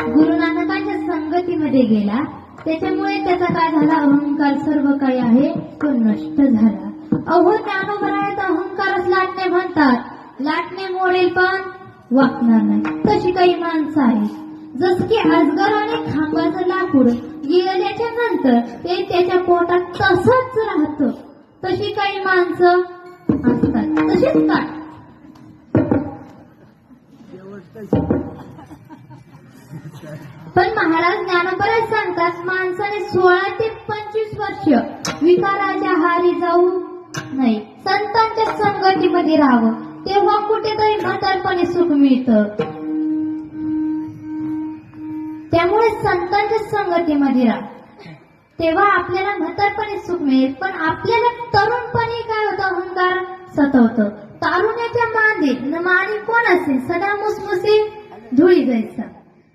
गुरु नानकांच्या संगतीमध्ये गेला, त्याच्यामुळे त्याचा काय झाला, अहंकार सर्व काही आहे तो नष्ट झाला. अहो ज्ञानोबरायत अहंकारच लाटणे म्हणतात. लाटणे मोडेल पण वाकणार नाही. तशी काही माणसं आहेत जस की अजगराने खांबाचं लाकूड गिळल्याच्या नंतर ते त्याच्या पोटात तसंच राहतं. तशी काही माणसं असतात. तशीच काय पण महाराज ज्ञानोबरायत सांगतात माणसाने 16 ते 25 वर्ष विकाराच्या आहारी जाऊ नाही, संतांच्या संगतीमध्ये राहावं, तेव्हा कुठेतरी म्हातारपणे सुख मिळतं. त्यामुळे संतांच्या संगतीमध्ये राहा, तेव्हा आपल्याला म्हातारपणे सुख मिळेल. पण आपल्याला तरुणपणी काय होतं, अहंकार सतवतं. तारुण्याच्या मांदी कोण असेल, सदा मुसमुसे धुळी जायचा.